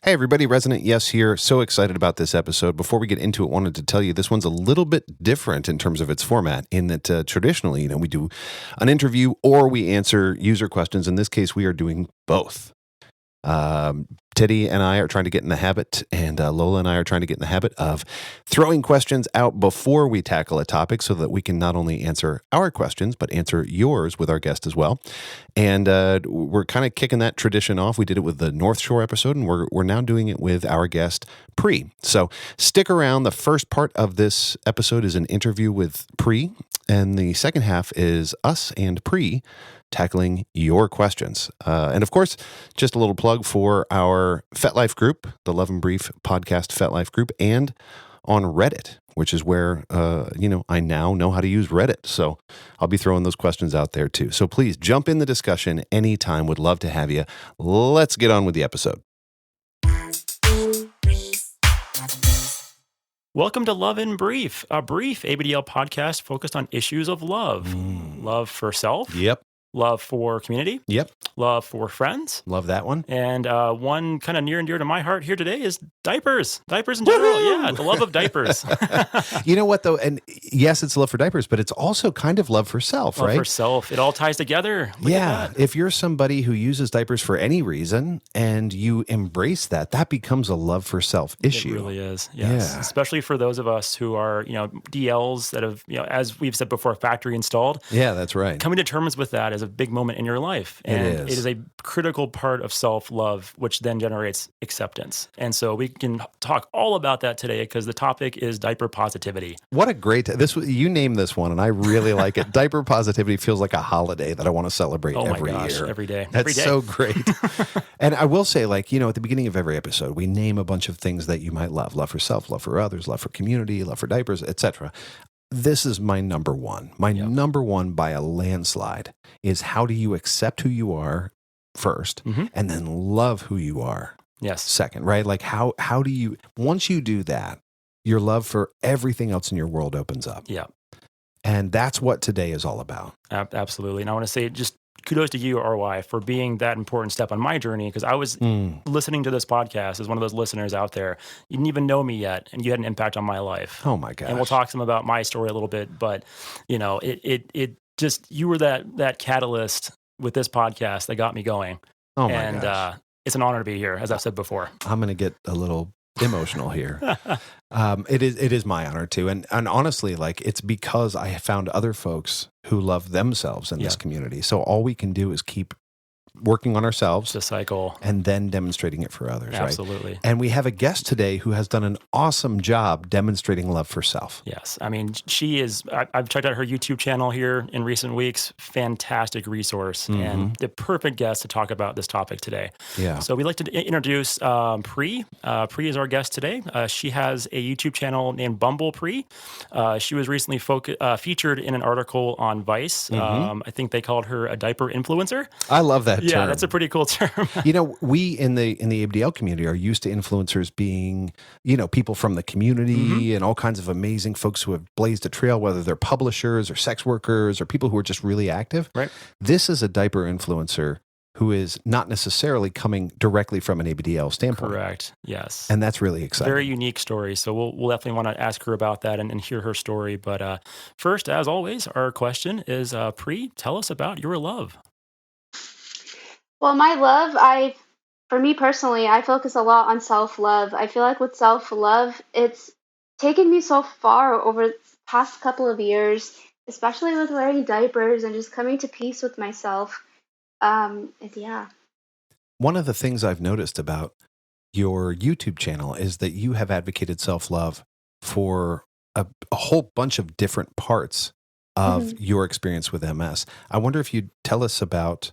Hey everybody, Resident Yes here. So excited about this episode. Before we get into it, wanted to tell you this one's a little bit different in terms of its format in that traditionally, we do an interview or we answer user questions. In this case, we are doing both. Teddy and I are trying to get in the habit, and Lola and I are trying to get in the habit of throwing questions out before we tackle a topic so that we can not only answer our questions, but answer yours with our guest as well. And we're kind of kicking that tradition off. We did it with the North Shore episode, and we're now doing it with our guest, Pree. So stick around. The first part of this episode is an interview with Pree, and the second half is us and Pree tackling your questions. And of course, just a little plug for our FetLife group, the Love and Brief podcast FetLife group, and on Reddit, which is where, I now know how to use Reddit. So I'll be throwing those questions out there too. So please jump in the discussion anytime. Would love to have you. Let's get on with the episode. Welcome to Love and Brief, a brief ABDL podcast focused on issues of love. Love for self. Yep. Love for community. Yep. Love for friends. Love that one. And one kind of near and dear to my heart here today is diapers. Diapers in general. Woo-hoo! Yeah, the love of diapers. You know what, though? And yes, it's love for diapers, but it's also kind of love for self, love right? for self. It all ties together. Look at that. If you're somebody who uses diapers for any reason and you embrace that, that becomes a love for self issue. It really is. Yes. Yeah. Especially for those of us who are, DLs that have, as we've said before, factory installed. Yeah, that's right. Coming to terms with that is a big moment in your life. And it is a critical part of self-love, which then generates acceptance. And so we can talk all about that today because the topic is diaper positivity. What a great, you named this one and I really like it. Diaper positivity feels like a holiday that I want to celebrate every year. Every day. That's so great. And I will say, at the beginning of every episode, we name a bunch of things that you might love. Love for self, love for others, love for community, love for diapers, etc. This is my number one. Number one by a landslide is how do you accept who you are first and then love who you are second, right? Like how do you, once you do that, your love for everything else in your world opens up. Yeah. And that's what today is all about. Absolutely. And I want to say just kudos to you, RY, for being that important step on my journey because I was listening to this podcast as one of those listeners out there. You didn't even know me yet, and you had an impact on my life. Oh my gosh. And we'll talk some about my story a little bit, but it just, you were that catalyst with this podcast that got me going. Oh my gosh. It's an honor to be here, as I've said before. I'm going to get a little emotional here. It is my honor too. And honestly, it's because I have found other folks who love themselves in this community. So all we can do is keep working on ourselves, the cycle, and then demonstrating it for others. Absolutely. Right? And we have a guest today who has done an awesome job demonstrating love for self. Yes. I mean, she is, I've checked out her YouTube channel here in recent weeks. Fantastic resource and the perfect guest to talk about this topic today. Yeah. So we'd like to introduce Pree. Pree is our guest today. She has a YouTube channel named BumblePree. She was recently featured in an article on Vice. I think they called her a diaper influencer. I love that term. Yeah, that's a pretty cool term. We in the ABDL community are used to influencers being, people from the community and all kinds of amazing folks who have blazed a trail, whether they're publishers or sex workers or people who are just really active. Right. This is a diaper influencer who is not necessarily coming directly from an ABDL standpoint. Correct. Yes. And that's really exciting. Very unique story. So we'll definitely want to ask her about that and hear her story. But first, as always, our question is, Pree, tell us about your love. Well, my love, for me personally, I focus a lot on self-love. I feel like with self-love, it's taken me so far over the past couple of years, especially with wearing diapers and just coming to peace with myself. Yeah. One of the things I've noticed about your YouTube channel is that you have advocated self-love for a whole bunch of different parts of your experience with MS. I wonder if you'd tell us about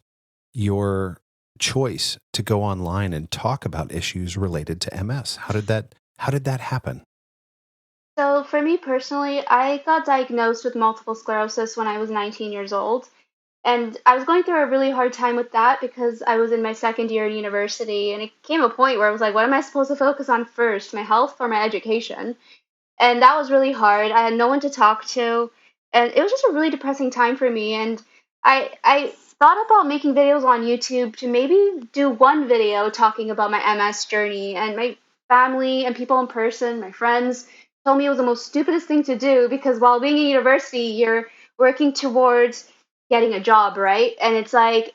your choice to go online and talk about issues related to MS. How did that happen? So for me personally, I got diagnosed with multiple sclerosis when I was 19 years old. And I was going through a really hard time with that because I was in my second year of university. And it came a point where I was like, what am I supposed to focus on first, my health or my education? And that was really hard. I had no one to talk to. And it was just a really depressing time for me. And I thought about making videos on YouTube to maybe do one video talking about my MS journey, and my family and people in person, my friends, told me it was the most stupidest thing to do because while being in university, you're working towards getting a job, right? And it's like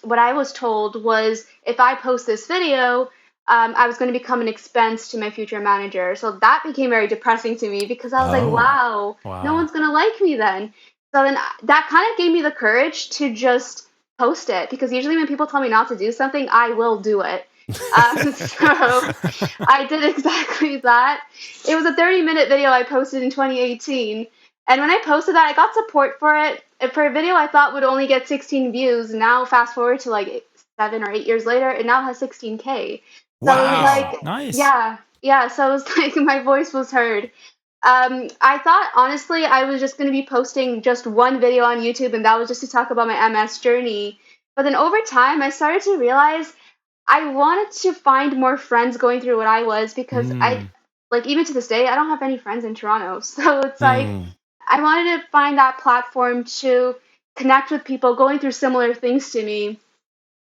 what I was told was if I post this video, I was going to become an expense to my future manager. So that became very depressing to me because I was like, Oh, wow, no Wow. one's going to like me then. So then that kind of gave me the courage to just post it because usually when people tell me not to do something, I will do it. So I did exactly that. It was a 30-minute video I posted in 2018. And when I posted that, I got support for it. And for a video I thought would only get 16 views, now fast forward to like 7 or 8 years later, it now has 16K. So it was Nice. wow. like, Nice. yeah. So it was like my voice was heard. I thought honestly I was just going to be posting just one video on YouTube, and that was just to talk about my MS journey. But then over time, I started to realize I wanted to find more friends going through what I was because I, Mm. like, even to this day, I don't have any friends in Toronto. So it's like Mm. I wanted to find that platform to connect with people going through similar things to me.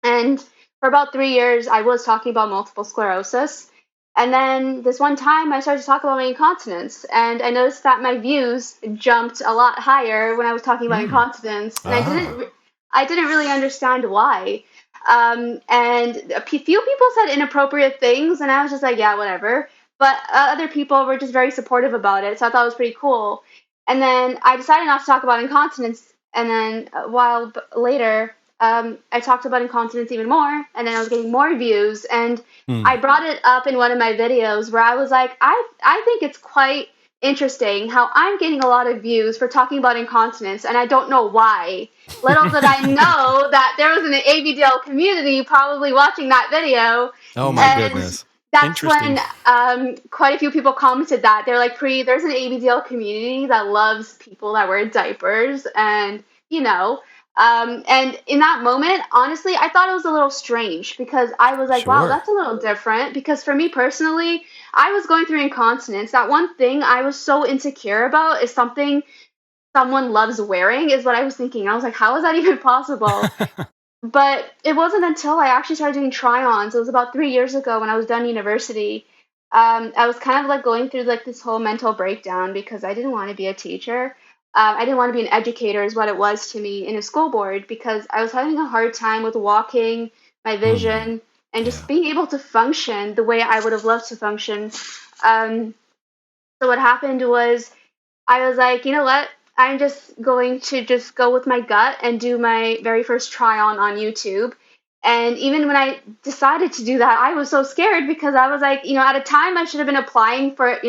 And for about 3 years, I was talking about multiple sclerosis. And then this one time, I started to talk about my incontinence, and I noticed that my views jumped a lot higher when I was talking about Mm. incontinence, and Ah, I didn't really understand why. And few people said inappropriate things, and I was just like, yeah, whatever. But other people were just very supportive about it, so I thought it was pretty cool. And then I decided not to talk about incontinence, and then a while later, I talked about incontinence even more, and then I was getting more views. And I mm. brought it up in one of my videos where I was like, I think it's quite interesting how I'm getting a lot of views for talking about incontinence, and I don't know why. Little did I know that there was an ABDL community probably watching that video, Oh my and goodness. that's Interesting. when quite a few people commented that they're like, "Pree, there's an ABDL community that loves people that wear diapers," and you know. And in that moment, honestly, I thought it was a little strange because I was like, wow, Sure. that's a little different. Because for me personally, I was going through incontinence. That one thing I was so insecure about is something someone loves wearing, is what I was thinking. I was like, how is that even possible? But it wasn't until I actually started doing try-ons. It was about 3 years ago when I was done university. I was kind of like going through like this whole mental breakdown because I didn't want to be a teacher. I didn't want to be an educator, is what it was to me in a school board because I was having a hard time with walking, my Hmm. vision, and just Yeah. being able to function the way I would have loved to function. Um, so what happened was I was like, you know what? I'm just going to just go with my gut and do my very first try on YouTube. And even when I decided to do that, I was so scared because I was like, at a time I should have been applying for,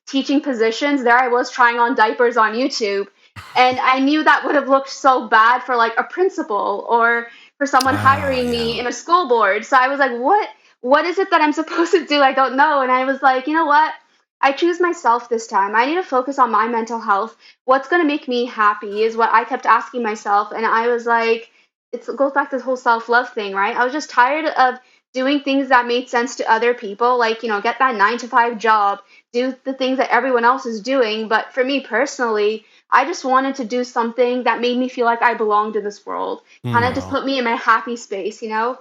teaching positions. There I was trying on diapers on YouTube. And I knew that would have looked so bad for like a principal or for someone Ah, hiring me yeah. in a school board. So I was like, what is it that I'm supposed to do? I don't know. And I was like, you know what? I choose myself this time. I need to focus on my mental health. What's going to make me happy is what I kept asking myself. And I was like, it goes back to this whole self love thing, right? I was just tired of doing things that made sense to other people, like, get that 9 to 5 job, do the things that everyone else is doing. But for me personally, I just wanted to do something that made me feel like I belonged in this world, kind of Hmm. just Wow. put me in my happy space. And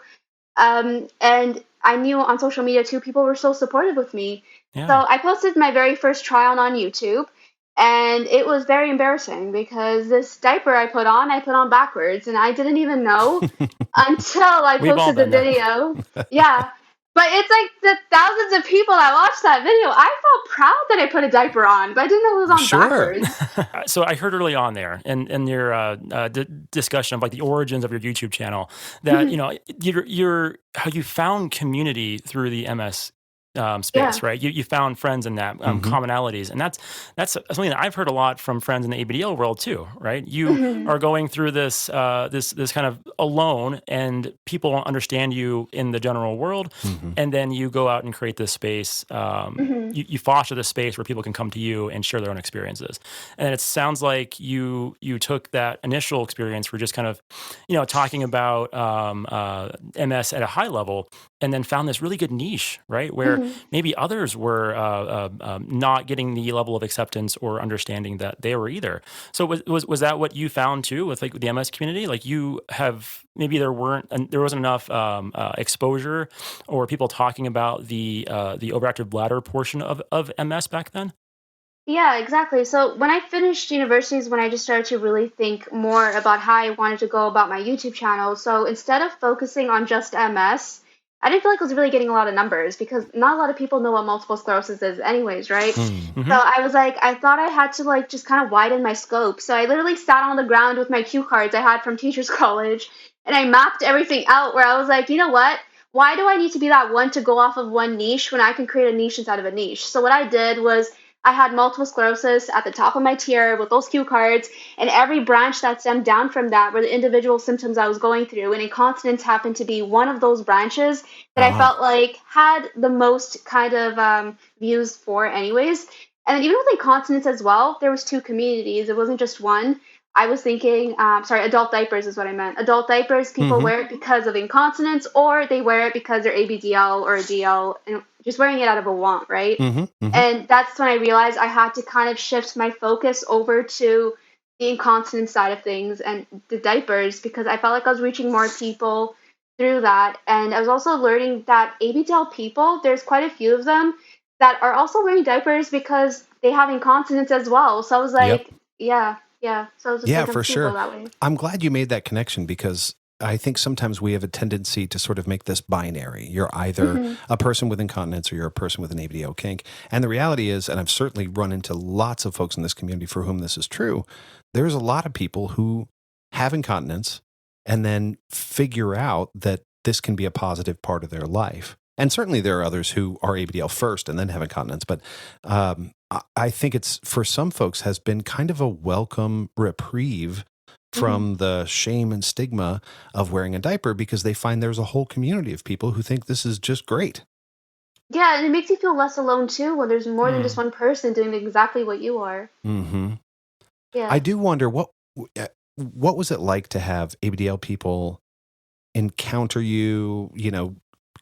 I knew on social media too, people were so supportive with me. Yeah. So I posted my very first try on YouTube, and it was very embarrassing because this diaper I put on backwards, and I didn't even know until I We've all posted the been there. video. Yeah. But it's like the thousands of people that watched that video. I felt proud that I put a diaper on, but I didn't know it was on Sure. backwards. So I heard early on there in your discussion of like the origins of your YouTube channel that your how you found community through the MS Yeah. space, right? You found friends in that Hmm. commonalities, and that's something that I've heard a lot from friends in the ABDL world too, right? You Mhm. are going through this kind of alone, and people don't understand you in the general world, Hmm. and then you go out and create this space. Mhm. You foster this space where people can come to you and share their own experiences. And it sounds like you took that initial experience for just kind of, talking about MS at a high level, and then found this really good niche, right? Where maybe others were not getting the level of acceptance or understanding that they were either. So was that what you found too with like the MS community? Like you have maybe there wasn't enough exposure or people talking about the overactive bladder portion of MS back then? Yeah, exactly. So when I finished university is when I just started to really think more about how I wanted to go about my YouTube channel. So instead of focusing on just MS, I didn't feel like I was really getting a lot of numbers because not a lot of people know what multiple sclerosis is anyways, right? So I was like, I thought I had to like just kind of widen my scope. So I literally sat on the ground with my cue cards I had from teachers college and I mapped everything out where I was like, you know what? Why do I need to be that one to go off of one niche when I can create a niche inside of a niche? So what I did was I had multiple sclerosis at the top of my tier with those cue cards, and every branch that stemmed down from that were the individual symptoms I was going through. And incontinence happened to be one of those branches that I felt like had the most kind of views for, anyways. And then even with incontinence as well, there was two communities. It wasn't just one. I was thinking, sorry, adult diapers is what I meant. Adult diapers, people wear it because of incontinence, or they wear it because they're ABDL or a DL, and just wearing it out of a want, right? And that's when I realized I had to kind of shift my focus over to the incontinence side of things and the diapers because I felt like I was reaching more people through that. And I was also learning that ABDL people, there's quite a few of them that are also wearing diapers because they have incontinence as well. So I was like, yeah. So I was just Yeah, like, I'm for just gonna sure. go that way. I'm glad you made that connection because I think sometimes we have a tendency to sort of make this binary. You're either a person with incontinence or you're a person with an ABDL kink. And the reality is, and I've certainly run into lots of folks in this community for whom this is true, there's a lot of people who have incontinence and then figure out that this can be a positive part of their life. And certainly there are others who are ABDL first and then have incontinence. But I think it's, for some folks, has been kind of a welcome reprieve from the shame and stigma of wearing a diaper because they find there's a whole community of people who think this is just great. Yeah, and it makes you feel less alone too when there's more than just one person doing exactly what you are. Yeah. I do wonder what was it like to have ABDL people encounter you,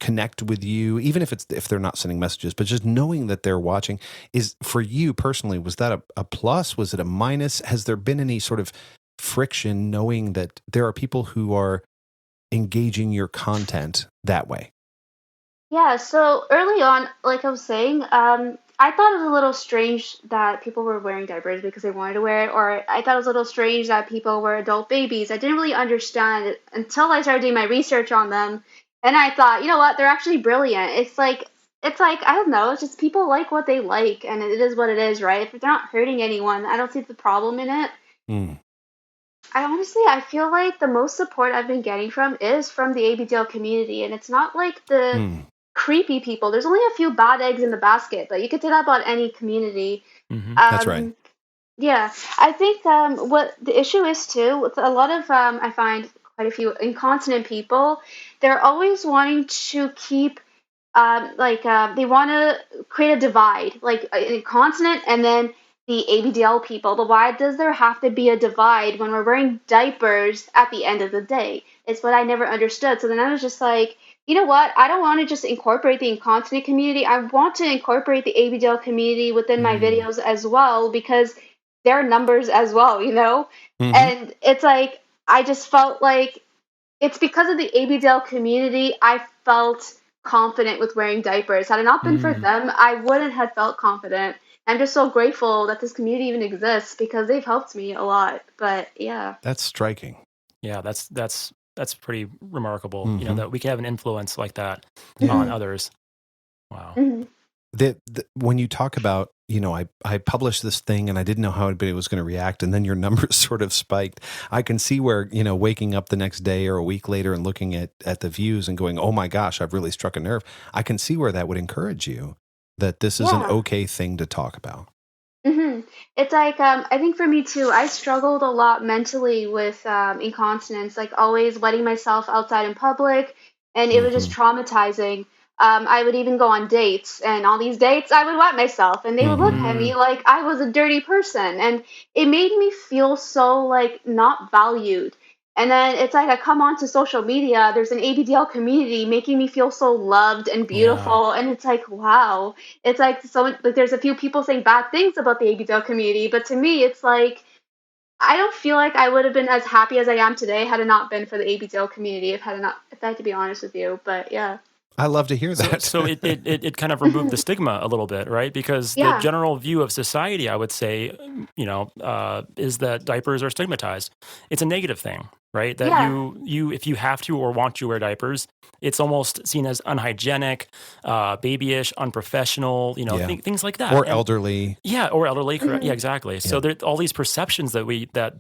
connect with you, even if they're not sending messages, but just knowing that they're watching is, for you personally, was that a plus? Was it a minus? Has there been any sort of friction knowing that there are people who are engaging your content that way? Yeah, so early on, like I was saying, I thought it was a little strange that people were wearing diapers because they wanted to wear it, or I thought it was a little strange that people were adult babies. I didn't really understand it until I started doing my research on them, and I thought, you know what, they're actually brilliant. It's like I don't know, it's just people like what they like, and it is what it is, right? If they're not hurting anyone, I don't see the problem in it. I feel like the most support I've been getting from is from the ABDL community, and it's not like the creepy people. There's only a few bad eggs in the basket, but you could say that about any community. That's right. Yeah, I think what the issue is too, with a lot of I find quite a few incontinent people, they're always wanting to keep they want to create a divide, like incontinent and then the ABDL people. But why does there have to be a divide when we're wearing diapers at the end of the day? It's what I never understood. So then I was just like, you know what? I don't want to just incorporate the incontinent community. I want to incorporate the ABDL community within my videos as well because they're numbers as well, you know? And it's like, I just felt like it's because of the ABDL community I felt confident with wearing diapers. Had it not been for them, I wouldn't have felt confident. I'm just so grateful that this community even exists because they've helped me a lot. But yeah. That's striking. Yeah, that's pretty remarkable, that we can have an influence like that on others. Wow. When you talk about, I published this thing and I didn't know how anybody was going to react, and then your numbers sort of spiked. I can see where, waking up the next day or a week later and looking at the views and going, oh my gosh, I've really struck a nerve. I can see where that would encourage you that this is an okay thing to talk about. It's like, I think for me too, I struggled a lot mentally with incontinence, like always wetting myself outside in public, and it was just traumatizing. I would even go on dates, and on these dates, I would wet myself, and they would look at me like I was a dirty person, and it made me feel so like not valued. And then it's like I come onto social media, there's an ABDL community making me feel so loved and beautiful. And it's like, wow. It's like there's a few people saying bad things about the ABDL community, but to me it's like I don't feel like I would have been as happy as I am today had it not been for the ABDL community, if I had to be honest with you. But yeah. I love to hear that. So it kind of removed the stigma a little bit, right? Because the general view of society, I would say, is that diapers are stigmatized. It's a negative thing, right? That you if you have to or want to wear diapers, it's almost seen as unhygienic, babyish, unprofessional, things like that. Or elderly. Yeah, or elderly. Correct. Yeah, exactly. So there are all these perceptions that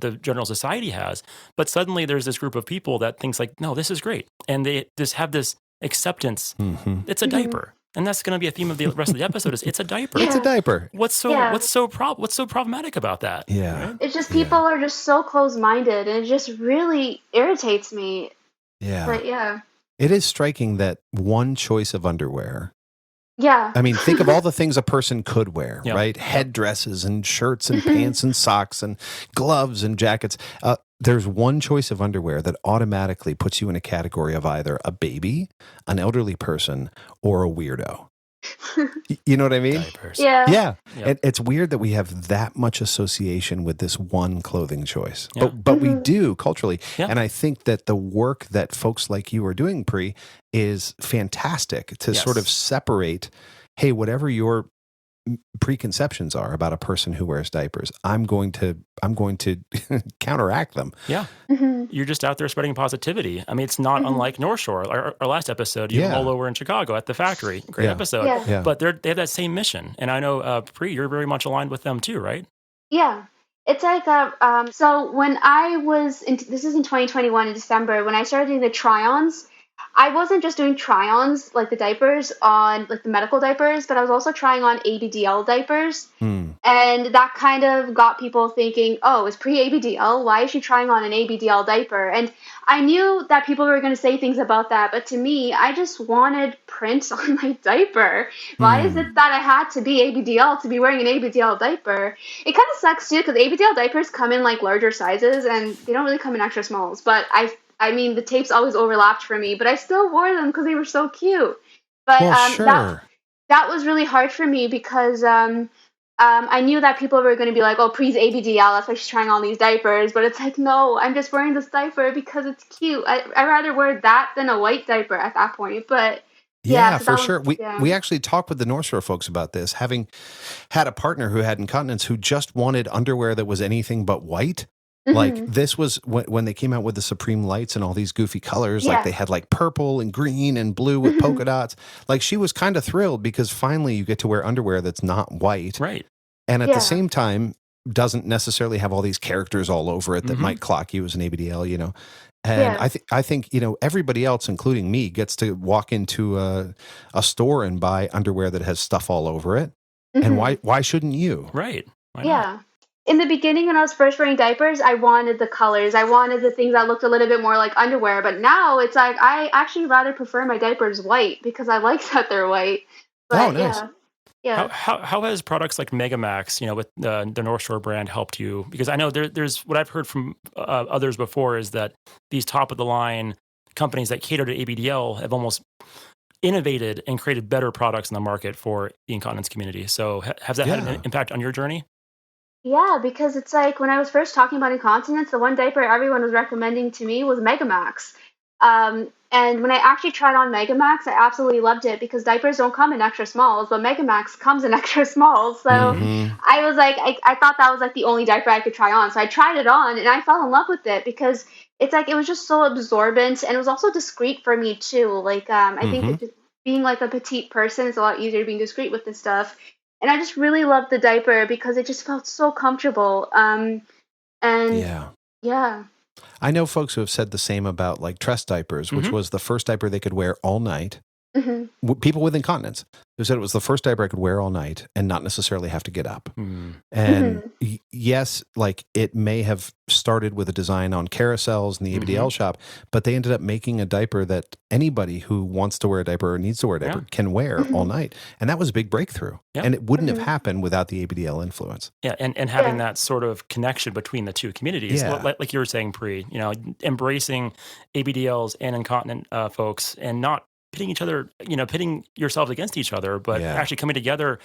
the general society has, but suddenly there's this group of people that thinks like, no, this is great, and they just have this acceptance. It's a diaper, and that's going to be a theme of the rest of the episode. Is it's a diaper. It's a diaper. What's so problematic about that? Yeah, right? It's just people are just so close-minded, and it just really irritates me. Yeah, but yeah, it is striking that one choice of underwear. Yeah, I mean, think of all the things a person could wear, Yep. right? Headdresses and shirts and pants and socks and gloves and jackets. There's one choice of underwear that automatically puts you in a category of either a baby, an elderly person, or a weirdo. You know what I mean? Diapers. yeah, Yeah. Yep. It's weird that we have that much association with this one clothing choice. Yeah. But we do culturally. Yeah. And I think that the work that folks like you are doing, Pree, is fantastic to Yes. sort of separate, hey, whatever your preconceptions are about a person who wears diapers, I'm going to counteract them. Yeah. You're just out there spreading positivity. I mean, it's not unlike North Shore. Our last episode, you Yeah. all over in Chicago at the factory. Great Yeah. episode. Yeah. Yeah. But they have that same mission. And I know, Pree, you're very much aligned with them too, right? Yeah. It's like so when I was this is in 2021 in December when I started doing the try-ons, I wasn't just doing try-ons like the diapers on like the medical diapers, but I was also trying on ABDL diapers. And that kind of got people thinking, oh, is pre-ABDL? Why is she trying on an ABDL diaper? And I knew that people were going to say things about that, but to me, I just wanted print on my diaper. Why is it that I had to be ABDL to be wearing an ABDL diaper? It kind of sucks too, because ABDL diapers come in like larger sizes and they don't really come in extra smalls. But I mean, the tapes always overlapped for me, but I still wore them because they were so cute. But Well, sure. that was really hard for me because I knew that people were going to be like, oh, Pree's ABDL, that's why she's trying on these diapers. But it's like, no, I'm just wearing this diaper because it's cute. I'd rather wear that than a white diaper at that point. But Yeah, so for that was- sure. We yeah. we actually talked with the North Shore folks about this, having had a partner who had incontinence who just wanted underwear that was anything but white. Like this was when they came out with the Supreme Lights and all these goofy colors, like Yeah. they had like purple and green and blue with polka dots. Like she was kind of thrilled because finally you get to wear underwear that's not white. Right. And at Yeah. the same time, doesn't necessarily have all these characters all over it that might clock you as an ABDL, you know. And Yeah. I think, you know, everybody else, including me, gets to walk into a store and buy underwear that has stuff all over it. And why shouldn't you? Right. Why not? Yeah. In the beginning, when I was first wearing diapers, I wanted the colors. I wanted the things that looked a little bit more like underwear. But now it's like I actually rather prefer my diapers white because I like that they're white. But Oh, nice. yeah. How has products like Megamax, with the North Shore brand helped you? Because I know there's what I've heard from others before is that these top of the line companies that cater to ABDL have almost innovated and created better products in the market for the incontinence community. So has that had Yeah. an impact on your journey? Yeah, because it's like when I was first talking about incontinence, the one diaper everyone was recommending to me was Megamax. And when I actually tried on Megamax, I absolutely loved it because diapers don't come in extra smalls, but Megamax comes in extra smalls. So I was like, I thought that was like the only diaper I could try on. So I tried it on and I fell in love with it because it's like it was just so absorbent and it was also discreet for me too. Like I think that being like a petite person, it's a lot easier being discreet with this stuff. And I just really loved the diaper because it just felt so comfortable. And yeah. I know folks who have said the same about like Tress diapers, which was the first diaper they could wear all night. people with incontinence who said it was the first diaper I could wear all night and not necessarily have to get up. Mm. And yes, like it may have started with a design on carousels in the ABDL shop, but they ended up making a diaper that anybody who wants to wear a diaper or needs to wear a diaper can wear all night. And that was a big breakthrough. Yeah. And it wouldn't have happened without the ABDL influence. Yeah, and having that sort of connection between the two communities, like you were saying, Pree, embracing ABDLs and incontinent folks and not pitting each other, pitting yourselves against each other, but actually coming together.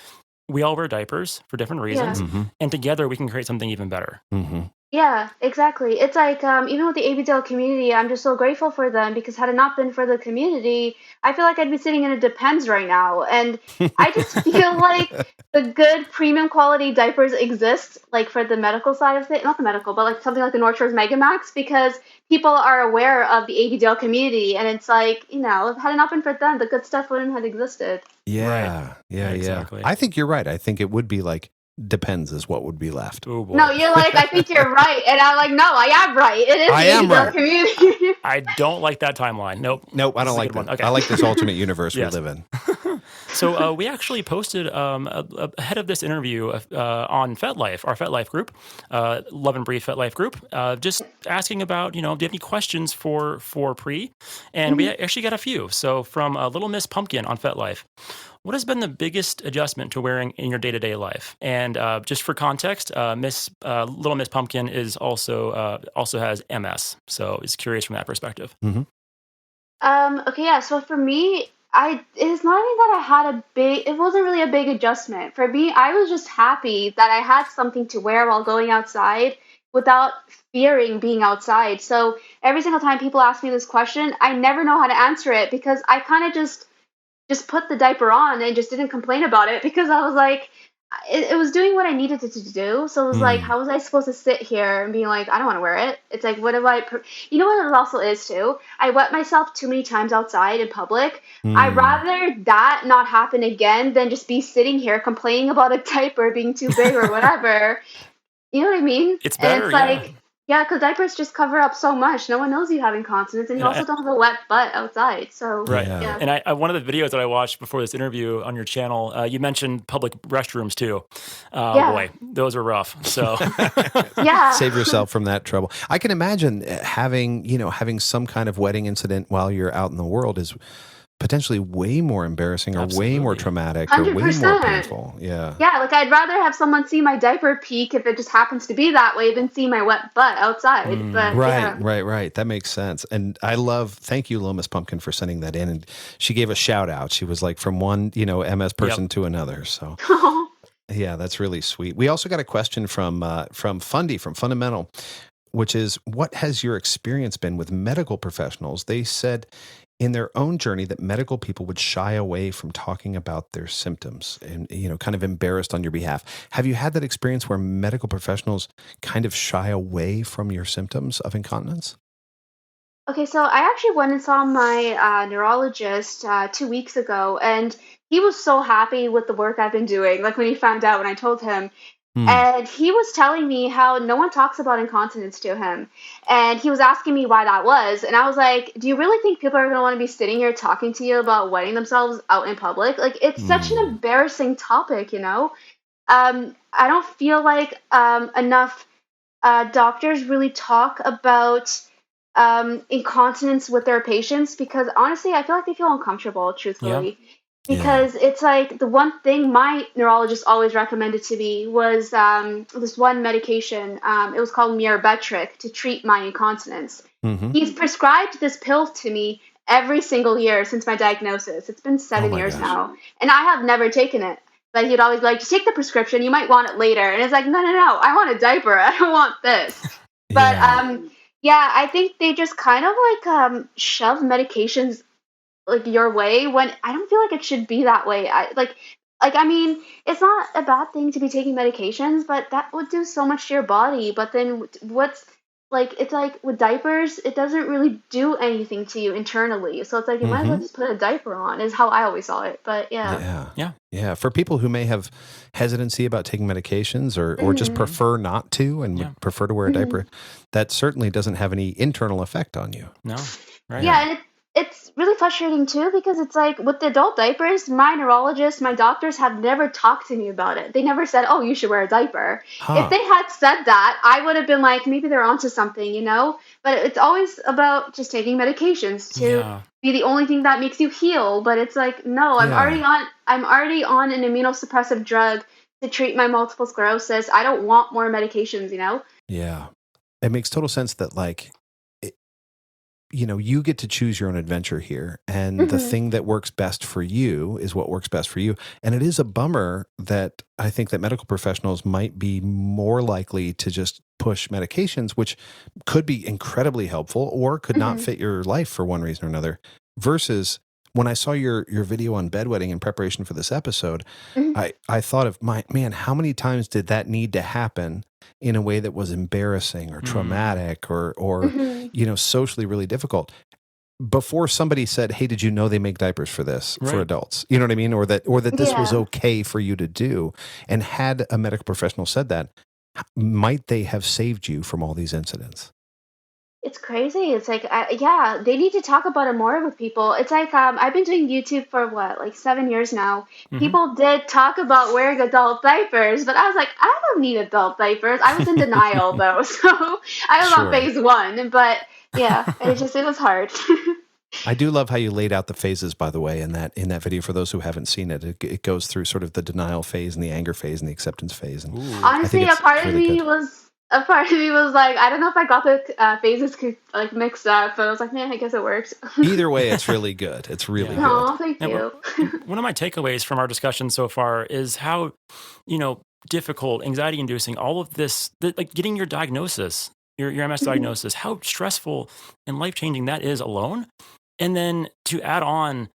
We all wear diapers for different reasons, and together we can create something even better. Yeah, exactly. It's like, even with the ABDL community, I'm just so grateful for them because had it not been for the community, I feel like I'd be sitting in a Depends right now. And I just feel like the good premium quality diapers exist, like for the medical side of it, not the medical, but like something like the North Shore's Megamax, because people are aware of the ABDL community. And it's like, had it not been for them, the good stuff wouldn't have existed. Yeah, exactly. I think you're right. I think it would be like, Depends is what would be left. Oh, boy. No, you're like, I think you're right. And I'm like, no, I am right. It is the ABDL community. I don't like that timeline. Nope, I don't like that. Okay. I like this alternate universe we live in. So we actually posted ahead of this interview on FetLife, our FetLife group, Love and Breathe FetLife group, just asking about, do you have any questions for Pree? And we actually got a few. So from Little Miss Pumpkin on FetLife. What has been the biggest adjustment to wearing in your day-to-day life? And just for context, Little Miss Pumpkin is also has MS, so is curious from that perspective. Okay, yeah. So for me, it's not even that I had it wasn't really a big adjustment. For me, I was just happy that I had something to wear while going outside without fearing being outside. So every single time people ask me this question, I never know how to answer it because I kind of just put the diaper on and just didn't complain about it because I was like, it was doing what I needed it to do. So it was like, how was I supposed to sit here and being like, I don't want to wear it? It's like, what if you know what it also is too? I wet myself too many times outside in public. I'd rather that not happen again than just be sitting here complaining about a diaper being too big or whatever. You know what I mean? It's better, and it's like, yeah, because diapers just cover up so much. No one knows you have incontinence, and you also don't have a wet butt outside. So, yeah. And I one of the videos that I watched before this interview on your channel, you mentioned public restrooms too. Boy, those are rough. So, save yourself from that trouble. I can imagine having some kind of wetting incident while you're out in the world is potentially way more embarrassing or way more traumatic 100%. Or way more painful. Yeah, like I'd rather have someone see my diaper peak if it just happens to be that way than see my wet butt outside. But right. That makes sense. And thank you, Lomas Pumpkin, for sending that in. And she gave a shout out. She was like from one, MS person to another. So yeah, that's really sweet. We also got a question from Fundy from Fundamental, which is, what has your experience been with medical professionals? They said in their own journey that medical people would shy away from talking about their symptoms and, kind of embarrassed on your behalf. Have you had that experience where medical professionals kind of shy away from your symptoms of incontinence? Okay, so I actually went and saw my neurologist 2 weeks ago, and he was so happy with the work I've been doing. Like when he found out when I told him, and he was telling me how no one talks about incontinence to him. And he was asking me why that was. And I was like, do you really think people are going to want to be sitting here talking to you about wetting themselves out in public? Like, it's such an embarrassing topic, I don't feel like enough doctors really talk about incontinence with their patients because, honestly, I feel like they feel uncomfortable, truthfully. Yeah. Because it's like the one thing my neurologist always recommended to me was this one medication. It was called Mirabetriq to treat my incontinence. He's prescribed this pill to me every single year since my diagnosis. It's been 7 years now. And I have never taken it. But he'd always be like, just take the prescription. You might want it later. And it's like, no. I want a diaper. I don't want this. But I think they just kind of like shove medications like your way when I don't feel like it should be that way. I mean, it's not a bad thing to be taking medications, but that would do so much to your body. But then it's like with diapers, it doesn't really do anything to you internally. So it's like you might as well just put a diaper on is how I always saw it. But yeah. For people who may have hesitancy about taking medications or just prefer not to and would prefer to wear a diaper, that certainly doesn't have any internal effect on you. No. Right. Yeah. And it's really frustrating too because it's like with the adult diapers, my neurologists, my doctors have never talked to me about it. They never said, "Oh, you should wear a diaper." If Huh. they had said that, I would have been like, maybe they're onto something, you know? But it's always about just taking medications to Yeah. be the only thing that makes you heal. But it's like, no, Yeah. I'm already on an immunosuppressive drug to treat my multiple sclerosis. I don't want more medications, you know? Yeah. It makes total sense that like you get to choose your own adventure here, and the Hmm. thing that works best for you is what works best for you. And it is a bummer that I think that medical professionals might be more likely to just push medications, which could be incredibly helpful or could not Hmm. fit your life for one reason or another, versus when I saw your video on bedwetting in preparation for this episode, Hmm. I thought of man, how many times did that need to happen in a way that was embarrassing or traumatic or Hmm. socially really difficult before somebody said, "Hey, did you know they make diapers for this for Right. adults?" You know what I mean? Or that this was Yeah. okay for you to do. And had a medical professional said that, might they have saved you from all these incidents? It's crazy. It's like, yeah, they need to talk about it more with people. It's like, I've been doing YouTube for what, like 7 years now. Hmm. People did talk about wearing adult diapers, but I was like, I don't need adult diapers. I was in denial though, so I was on Sure. phase one. But yeah, it was hard. I do love how you laid out the phases, by the way, in that video. For those who haven't seen it, it goes through sort of the denial phase and the anger phase and the acceptance phase. And Ooh. I think Honestly, it's really good. a part of me was like, I don't know if I got the phases like mixed up, but I was like, man, I guess it works. Either way, it's really good. It's really Yeah. good. Oh, thank Yeah, you. one of my takeaways from our discussion so far is how, difficult, anxiety inducing, all of this, like getting your diagnosis, your MS Mhm. diagnosis, how stressful and life changing that is alone. And then to add on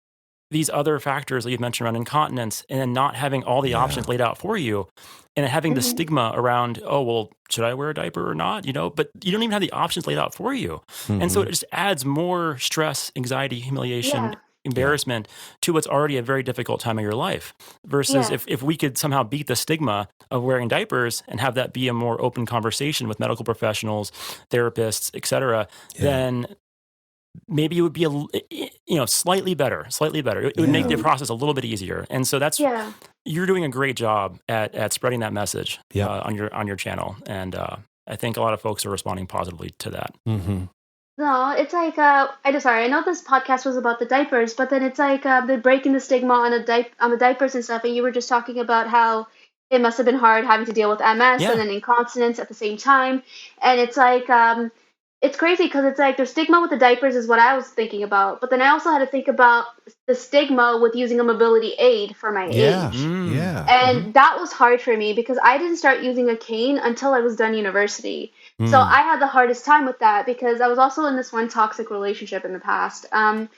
these other factors that you've mentioned around incontinence and then not having all the Yeah. options laid out for you and having the Mhm. stigma around, oh, well, should I wear a diaper or not? But you don't even have the options laid out for you. And so Mhm. it just adds more stress, anxiety, humiliation, Yeah. embarrassment to what's already a very difficult time of your life. Versus Yeah. if we could somehow beat the stigma of wearing diapers and have that be a more open conversation with medical professionals, therapists, et cetera, Yeah. then maybe it would be slightly better. It would make the Mhm. process a little bit easier. And so Yeah. you're doing a great job at spreading that message Yeah. on your channel. And I think a lot of folks are responding positively to that. Mm-hmm. No, it's like I know this podcast was about the diapers, but then it's like the breaking the stigma on the diapers and stuff, and you were just talking about how it must have been hard having to deal with MS Yeah. and then incontinence at the same time, and it's like it's crazy because it's like the stigma with the diapers is what I was thinking about, but then I also had to think about the stigma with using a mobility aid for my Yeah. age. Yeah. And that was hard for me because I didn't start using a cane until I was done university. So Mm. I had the hardest time with that because I was also in this one toxic relationship in the past. And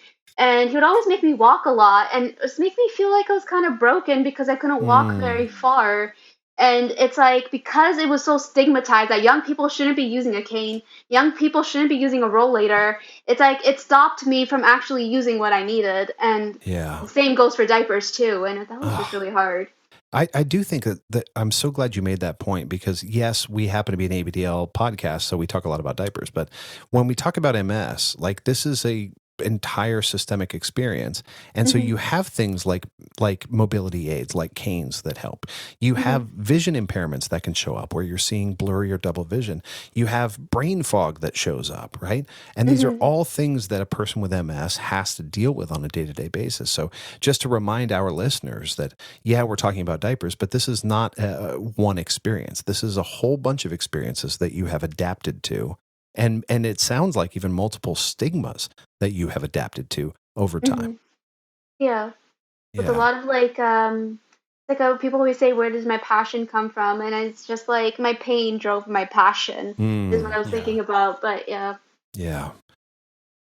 he would always make me walk a lot and just make me feel like I was kind of broken because I couldn't walk very far. And it's like because it was so stigmatized that young people shouldn't be using a cane, young people shouldn't be using a rollator. It's like it stopped me from actually using what I needed. And Yeah. the same goes for diapers too. And that was just really hard. I do think that I'm so glad you made that point because yes, we happen to be an ABDL podcast, so we talk a lot about diapers. But when we talk about MS, like this is a entire systemic experience, and so Mhm. you have things like mobility aids, like canes that help. You Mhm. have vision impairments that can show up where you're seeing blurry or double vision. You have brain fog that shows up, right? And these are Mhm. all things that a person with MS has to deal with on a day-to-day basis. So just to remind our listeners that yeah, we're talking about diapers, but this is not one experience. This is a whole bunch of experiences that you have adapted to. And it sounds like even multiple stigmas that you have adapted to over time. Mhm. Yeah. With a Yeah. lot of people always say, "Where does my passion come from?" And it's just like my pain drove my passion is what I was Yeah. thinking about. But yeah. Yeah.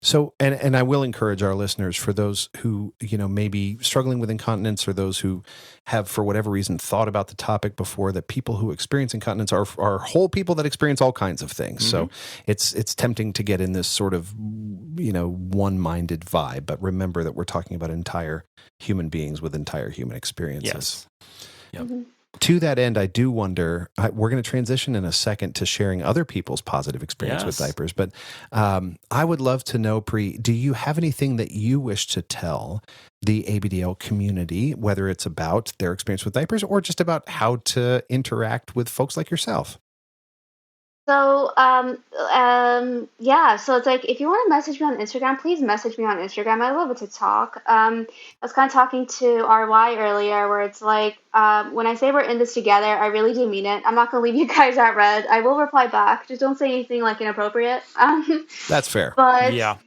So, and I will encourage our listeners, for those who, may be struggling with incontinence or those who have, for whatever reason, thought about the topic before, that people who experience incontinence are whole people that experience all kinds of things. So it's tempting to get in this sort of, one-minded vibe, but remember that we're talking about entire human beings with entire human experiences. Yes. Yep. Mhm. To that end, I do wonder, we're going to transition in a second to sharing other people's positive experience with diapers, but I would love to know, Pree, do you have anything that you wish to tell the ABDL community, whether it's about their experience with diapers or just about how to interact with folks like yourself? So, yeah. So it's like if you want to message me on Instagram, please message me on Instagram. I love it to talk. I was kind of talking to RY earlier, where it's like when I say we're in this together, I really do mean it. I'm not gonna leave you guys at red. I will reply back. Just don't say anything like inappropriate. That's fair. But Yeah.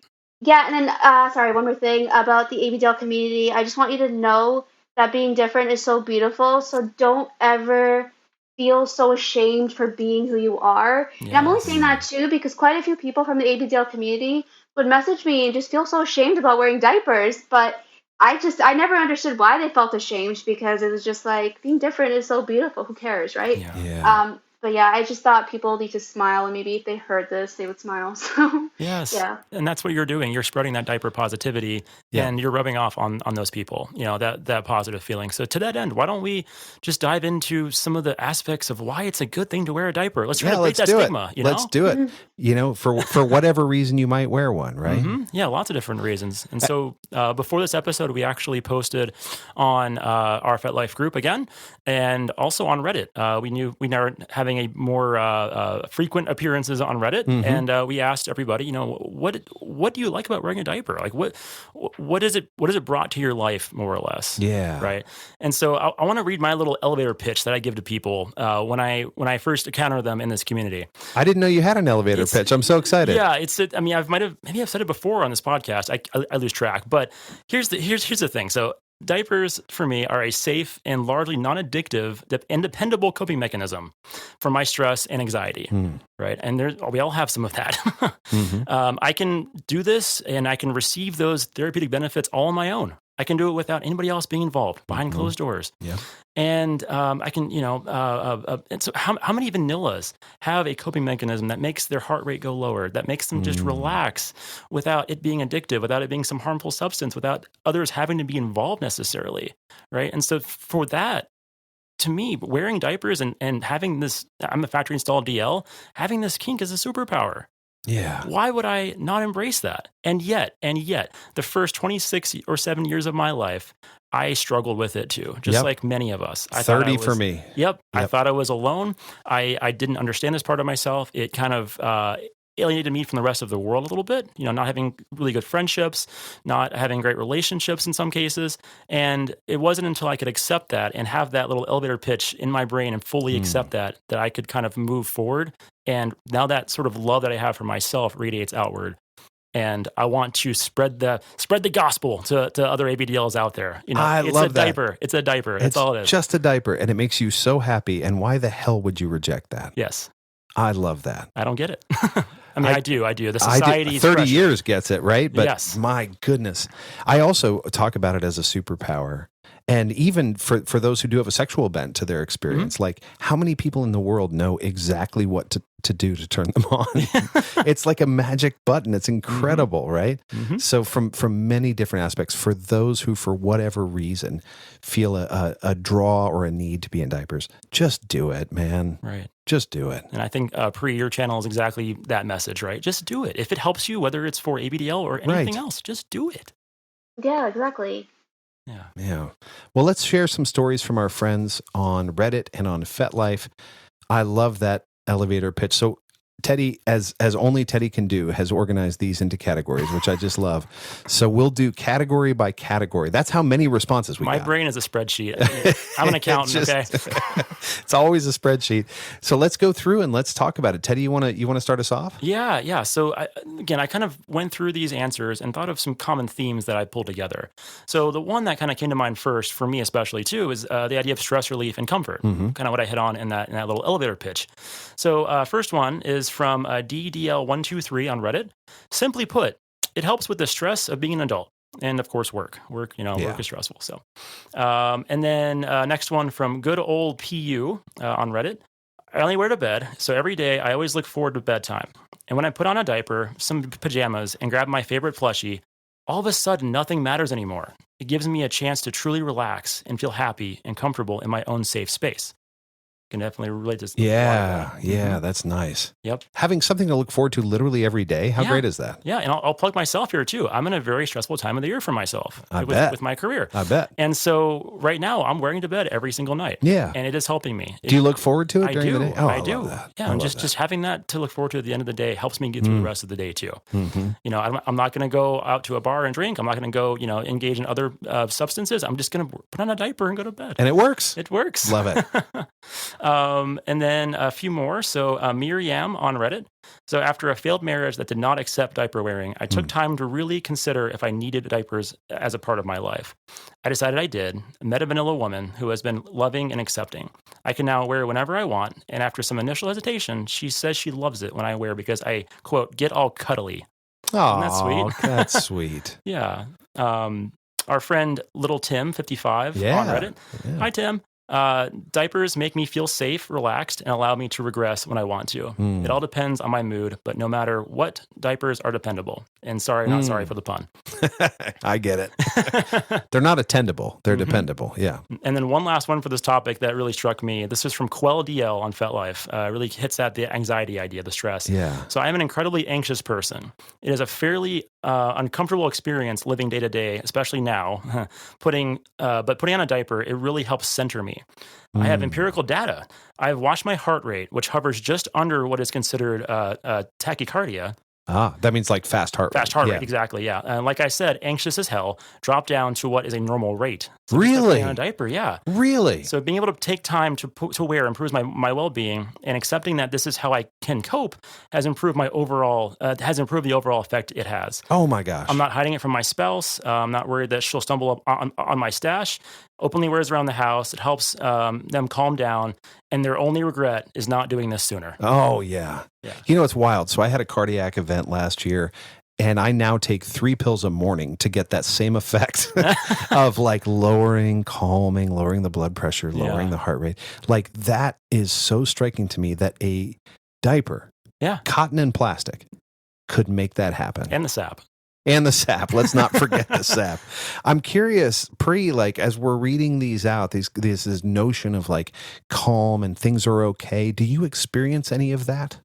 yeah, and then sorry, one more thing about the ABDL community. I just want you to know that being different is so beautiful. So don't ever feel so ashamed for being who you are. And I'm only saying that too because quite a few people from the ABDL community would message me and just feel so ashamed about wearing diapers. But I never understood why they felt ashamed because it was just like being different is so beautiful. Who cares, right? Yeah. But yeah, I just thought people need to smile, and maybe if they heard this, they would smile. So Yes. yeah. And that's what you're doing. You're spreading that diaper positivity and you're rubbing off on those people, that positive feeling. So to that end, why don't we just dive into some of the aspects of why it's a good thing to wear a diaper? Let's try to break that stigma. Let's do it. For whatever reason you might wear one, right? Mm-hmm. Yeah, lots of different reasons. And so before this episode, we actually posted on our FetLife group again, and also on Reddit. We now having a more frequent appearances on Reddit, and we asked everybody, what do you like about wearing a diaper? Like what is it brought to your life, more or less? Yeah. Right. And so I want to read my little elevator pitch that I give to people when I first encounter them in this community. I didn't know you had an elevator pitch. I'm so excited. Yeah, maybe I've said it before on this podcast. I lose track, but here's the thing. So diapers for me are a safe and largely non-addictive and dependable coping mechanism for my stress and anxiety. Right, and we all have some of that. I can do this, and I can receive those therapeutic benefits all on my own. I can do it without anybody else being involved behind closed doors. Yeah. And I can, and so how many vanillas have a coping mechanism that makes their heart rate go lower, that makes them just relax without it being addictive, without it being some harmful substance, without others having to be involved necessarily, right? And so for that, to me, wearing diapers and having this, I'm a factory installed DL, having this kink is a superpower. Yeah. Why would I not embrace that? And yet, the first 26 or 7 years of my life, I struggled with it too, just like many of us. 30 for me. Yep. I thought I was alone. I didn't understand this part of myself. It kind of alienated me from the rest of the world a little bit, not having really good friendships, not having great relationships in some cases. And it wasn't until I could accept that and have that little elevator pitch in my brain and fully accept that I could kind of move forward. And now that sort of love that I have for myself radiates outward. And I want to spread the gospel to other ABDLs out there. I love that. Diaper. It's a diaper. That's all it is. Just a diaper, and it makes you so happy. And why the hell would you reject that? Yes. I love that. I don't get it. I do. The society 30 pressure. years gets it, right? But yes. My goodness. I also talk about it as a superpower. And even for those who do have a sexual bent to their experience, like how many people in the world know exactly what to do to turn them on? It's like a magic button. It's incredible, right? So from many different aspects, for those who, for whatever reason, feel a draw or a need to be in diapers, just do it, man. Right. Just do it. And I think, Pree, your channel is exactly that message, right? Just do it. If it helps you, whether it's for ABDL or anything else, just do it. Yeah, exactly. Yeah. Well, let's share some stories from our friends on Reddit and on FetLife. I love that elevator pitch. So Teddy, as only Teddy can do, has organized these into categories, which I just love. So we'll do category by category. That's how many responses we got. My brain is a spreadsheet. I'm an accountant, okay? It's always a spreadsheet. So let's go through and let's talk about it. Teddy, you want to start us off? Yeah. So I kind of went through these answers and thought of some common themes that I pulled together. So the one that kind of came to mind first, for me especially too, is the idea of stress relief and comfort. Kind of what I hit on in that little elevator pitch. So first one is from DDL123 on Reddit. Simply put, it helps with the stress of being an adult. And of course, work, work is stressful. So, and then next one from good old PU on Reddit. I only wear to bed, so every day I always look forward to bedtime. And when I put on a diaper, some pajamas, and grab my favorite plushie, all of a sudden nothing matters anymore. it gives me a chance to truly relax and feel happy and comfortable in my own safe space. Can definitely relate to Yeah, that's nice. Yep. Having something to look forward to literally every day. How great is that? Yeah, and I'll plug myself here too. I'm in a very stressful time of the year for myself with my career. I bet. And so right now I'm wearing to bed every single night. Yeah. And it is helping me. Do you look forward to it during the day? Oh, I do. Love that. Yeah, and just having that to look forward to at the end of the day helps me get through the rest of the day too. You know, I'm not going to go out to a bar and drink. I'm not going to go, engage in other substances. I'm just going to put on a diaper and go to bed. And it works. It works. Love it. And then a few more. So Miriam on Reddit. So after a failed marriage that did not accept diaper wearing, I took time to really consider if I needed diapers as a part of my life. I decided I did. Met a vanilla woman who has been loving and accepting. I can now wear whenever I want. And after some initial hesitation, she says she loves it when I wear because I, quote, get all cuddly. Oh, that's sweet. That's sweet. Yeah. Our friend Little Tim, 55 on Reddit. Yeah. Hi, Tim. Diapers make me feel safe, relaxed, and allow me to regress when I want to. It all depends on my mood, but no matter what, diapers are dependable. And sorry, not sorry for the pun. I get it. They're not attendable. They're dependable. Yeah. And then one last one for this topic that really struck me. This is from Quell DL on FetLife. Really hits at the anxiety idea, the stress. Yeah. So I'm an incredibly anxious person. It is a fairly uncomfortable experience living day to day, especially now. Putting on a diaper, it really helps center me. I have empirical data. I've watched my heart rate, which hovers just under what is considered tachycardia. That means like fast heart rate. Fast heart rate, exactly, yeah. And like I said, anxious as hell, drop down to what is a normal rate. So really? On a diaper, yeah. Really? So being able to take time to wear improves my well-being, and accepting that this is how I can cope has improved the overall effect it has. Oh my gosh. I'm not hiding it from my spouse. I'm not worried that she'll stumble up on my stash. Openly wears around the house. It helps them calm down, and their only regret is not doing this sooner. Oh, yeah. You know, it's wild. So I had a cardiac event last year, and I now take 3 pills a morning to get that same effect of like lowering the blood pressure, lowering the heart rate. Like that is so striking to me that a diaper, cotton and plastic, could make that happen. And the sap. And the sap. Let's not forget the sap. I'm curious, Pree, like as we're reading these out, this notion of like calm and things are okay. Do you experience any of that?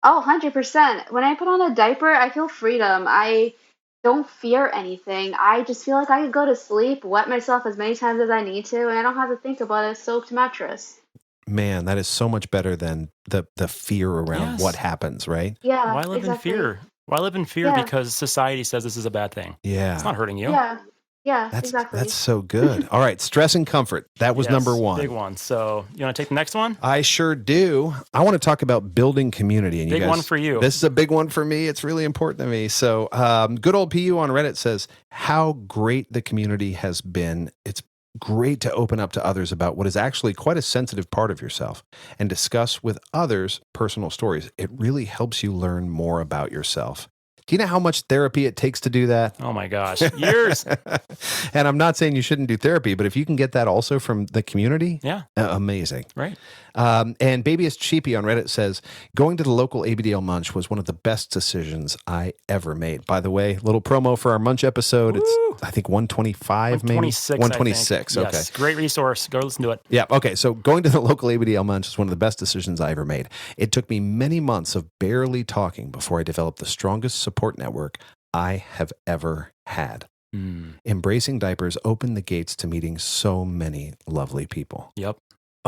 Oh, 100%. When I put on a diaper, I feel freedom. I don't fear anything. I just feel like I could go to sleep, wet myself as many times as I need to, and I don't have to think about a soaked mattress. Man, that is so much better than the fear around what happens, right? Yeah. Why live in fear? Why live in fear because society says this is a bad thing? Yeah. It's not hurting you. Yeah, exactly. That's so good. All right, stress and comfort. That was number one. Big one. So you want to take the next one? I sure do. I want to talk about building community. And big one for you. This is a big one for me. It's really important to me. So good old PU on Reddit says, how great the community has been. It's great to open up to others about what is actually quite a sensitive part of yourself and discuss with others personal stories. It really helps you learn more about yourself. Do you know how much therapy it takes to do that? Oh my gosh, years. And I'm not saying you shouldn't do therapy, but if you can get that also from the community, amazing. Right. And Babyest Cheapy on Reddit says, going to the local ABDL Munch was one of the best decisions I ever made. By the way, little promo for our Munch episode. Woo! It's, I think, 125 maybe? 126. Okay. Yes, great resource. Go listen to it. Yeah. Okay. So going to the local ABDL Munch is one of the best decisions I ever made. It took me many months of barely talking before I developed the strongest support network I have ever had. Embracing diapers opened the gates to meeting so many lovely people. Yep.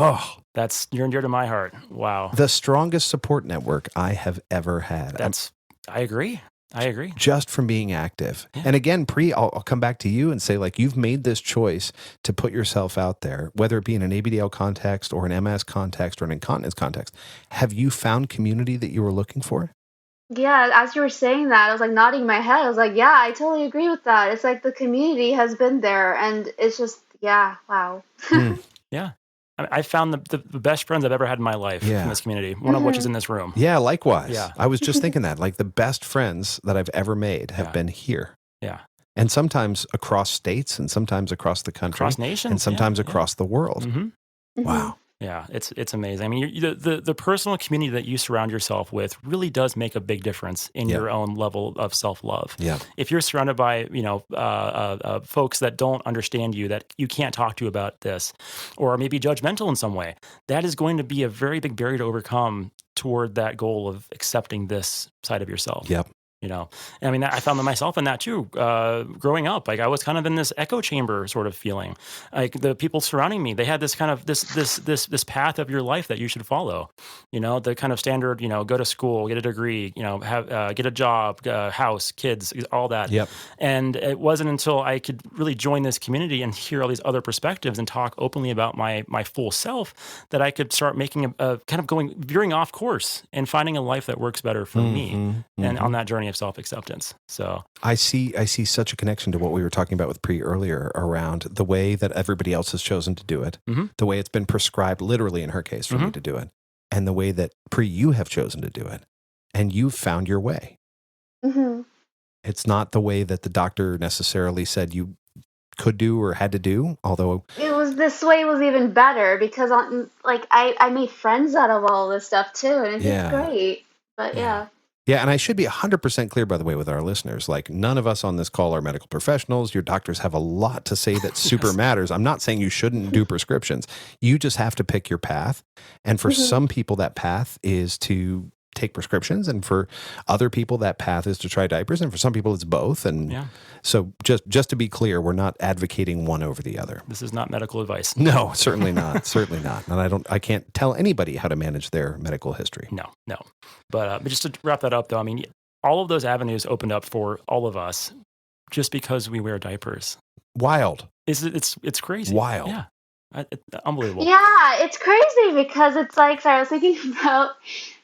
Oh, that's near and dear to my heart. Wow. The strongest support network I have ever had. I agree. Just from being active. Yeah. And again, Pree, I'll come back to you and say, like, you've made this choice to put yourself out there, whether it be in an ABDL context or an MS context or an incontinence context. Have you found community that you were looking for? Yeah, as you were saying that, I was like nodding my head. I was like, yeah, I totally agree with that. It's like the community has been there, and it's just, wow. Yeah. I found the best friends I've ever had in my life in this community, one of which is in this room. Yeah, likewise. Yeah. I was just thinking that, like, the best friends that I've ever made have been here. Yeah. And sometimes across states and sometimes across the country. Across nations. And sometimes across the world. Mm-hmm. Wow. Yeah, it's amazing. I mean, the personal community that you surround yourself with really does make a big difference in your own level of self-love. Yeah. If you're surrounded by, folks that don't understand you, that you can't talk to about this, or maybe judgmental in some way, that is going to be a very big barrier to overcome toward that goal of accepting this side of yourself. Yep. I mean, I found myself in that too. Growing up, like I was kind of in this echo chamber sort of feeling. Like the people surrounding me, they had this kind of this path of your life that you should follow. The kind of standard. Go to school, get a degree. Have get a job, house, kids, all that. Yep. And it wasn't until I could really join this community and hear all these other perspectives and talk openly about my full self that I could start making a kind of veering off course and finding a life that works better for me. And on that journey of self-acceptance. So I see such a connection to what we were talking about with Pree earlier around the way that everybody else has chosen to do it, the way it's been prescribed, literally in her case, for me to do it, and the way that Pree, you have chosen to do it, and you've found your way. It's not the way that the doctor necessarily said you could do or had to do, although this way was even better because I made friends out of all this stuff too, and it's great. But Yeah, and I should be 100% clear, by the way, with our listeners. Like, none of us on this call are medical professionals. Your doctors have a lot to say that super matters. I'm not saying you shouldn't do prescriptions. You just have to pick your path. And for some people, that path is to take prescriptions. And for other people, that path is to try diapers. And for some people, it's both. And so just to be clear, we're not advocating one over the other. This is not medical advice. No, certainly not. Certainly not. And I can't tell anybody how to manage their medical history. No. But just to wrap that up, though, I mean, all of those avenues opened up for all of us just because we wear diapers. Wild. It's crazy. Wild. Yeah. Unbelievable. Yeah, it's crazy because it's like, so I was thinking about